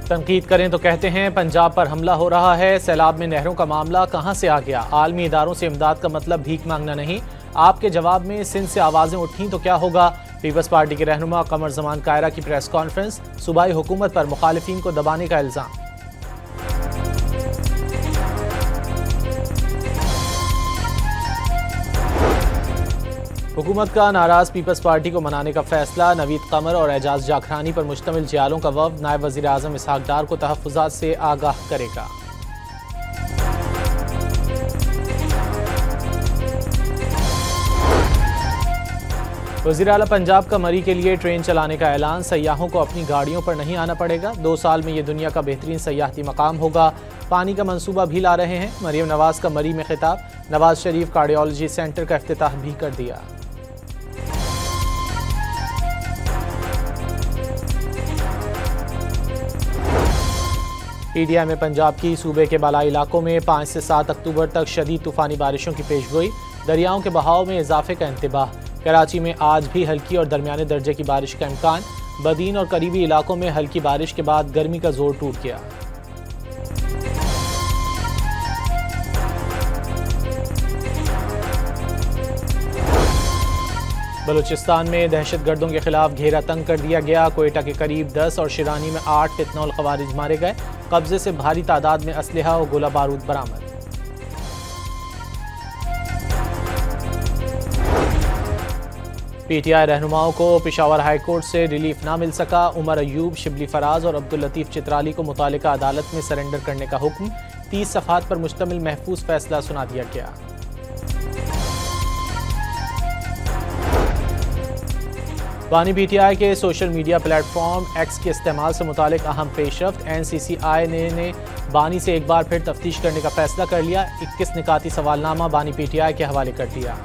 तनकीद करें तो कहते हैं पंजाब पर हमला हो रहा है। सैलाब में नहरों का मामला कहां से आ गया? आलमी इदारों से इमदाद का मतलब भीख मांगना नहीं। आपके जवाब में सिंध से आवाजें उठी तो क्या होगा? पीपल्स पार्टी के रहनुमा कमर जमान कायरा की प्रेस कॉन्फ्रेंस। सूबाई हुकूमत पर मुखालिफिन को दबाने का इल्जाम। हुकूमत का नाराज पीपल्स पार्टी को मनाने का फैसला। नवीद कमर और एजाज जाखरानी पर मुश्तमिल जियालों का वफ्द नायब वज़ीर आज़म इसहाक डार को तहफ़्फ़ुज़ात से आगाह करेगा। वज़ीर आला पंजाब का मरी के लिए ट्रेन चलाने का ऐलान। सयाहों को अपनी गाड़ियों पर नहीं आना पड़ेगा। 2 साल में ये दुनिया का बेहतरीन सयाहती मकाम होगा। पानी का मंसूबा भी ला रहे हैं। मरियम नवाज का मरी में खिताब। नवाज शरीफ कार्डियोलॉजी सेंटर का इफ्तिताह भी कर दिया। PTI में पंजाब की सूबे के बालाई इलाकों में 5 से 7 अक्टूबर तक शदीद तूफानी बारिशों की पेशगोई। दरियाओं के बहाव में इजाफे का इंतबाह। कराची में आज भी हल्की और दरमियाने दर्जे की बारिश का इम्कान। बदीन और करीबी इलाकों में हल्की बारिश के बाद गर्मी का जोर टूट गया। बलूचिस्तान में दहशतगर्दों के खिलाफ घेरा तंग कर दिया गया। कोयटा के करीब 10 और शिरानी में 8 फितनौल खवारिज मारे गए। कब्जे से भारी तादाद में असलहा और गोला बारूद बरामद। PTI रहनुमाओं को पेशावर हाई कोर्ट से रिलीफ ना मिल सका। उमर अयूब, शिबली फराज और अब्दुल लतीफ चित्राली को मुतालिका अदालत में सरेंडर करने का हुक्म। 30 सफ़हात पर मुश्तमिल महफूज फैसला सुना दिया गया। बानी PTI के सोशल मीडिया प्लेटफॉर्म एक्स के इस्तेमाल से मुतालिक अहम पेशरफ्त। NCCI ने बानी से एक बार फिर तफ्तीश करने का फैसला कर लिया। 21 निकाती सवालनामा बानी PTI के हवाले कर दिया।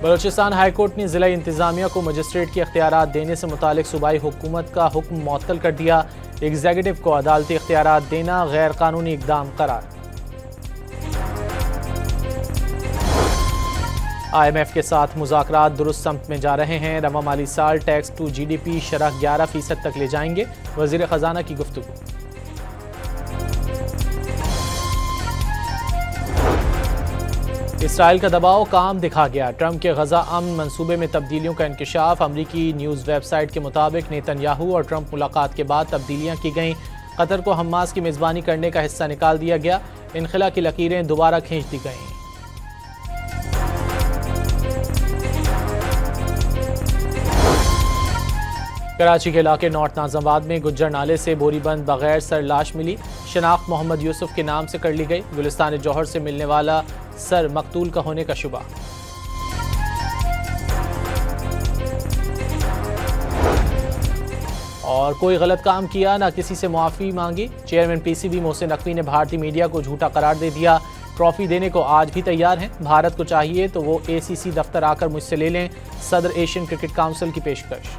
बलूचिस्तान हाई कोर्ट ने जिला इंतजामिया को मजिस्ट्रेट के इख्तियारात देने से मुतालिक सूबाई हुकूमत का हुक्म मुअत्तल कर दिया। एग्जीक्यूटिव को अदालती इख्तियारात देना गैर कानूनी इक़दाम करार। IMF के साथ मुज़ाकरात दुरुस्त समत में जा रहे हैं। रवा माली साल टैक्स टू GDP शरह 11% तक ले जाएंगे। वज़ीर ख़जाना की गुफ्तगू। इसराइल का दबाव काम दिखा गया। ट्रंप के गजा अमन मंसूबे में तब्दीलियों का इंकशाफ। अमरीकी न्यूज़ वेबसाइट के मुताबिक नेतन्याहू और ट्रंप मुलाकात के बाद तब्दीलियां की गईं। कतर को हमास की मेज़बानी करने का हिस्सा निकाल दिया गया। इनखला की लकीरें दोबारा खींच दी गईं। कराची के इलाके नॉर्थ नाज़माबाद में गुज्जर नाले से बोरीबंद बगैर सर लाश मिली। शनाख्त मोहम्मद यूसुफ के नाम से कर ली गई। गुलिस्तान जौहर से मिलने वाला सर मकतूल का होने का शुबा। और कोई गलत काम किया ना किसी से मुआफ़ी मांगी। चेयरमैन PCB मोहसिन नकवी ने भारतीय मीडिया को झूठा करार दे दिया। ट्रॉफी देने को आज भी तैयार हैं। भारत को चाहिए तो वो ACC दफ्तर आकर मुझसे ले लें। सदर एशियन क्रिकेट काउंसिल की पेशकश।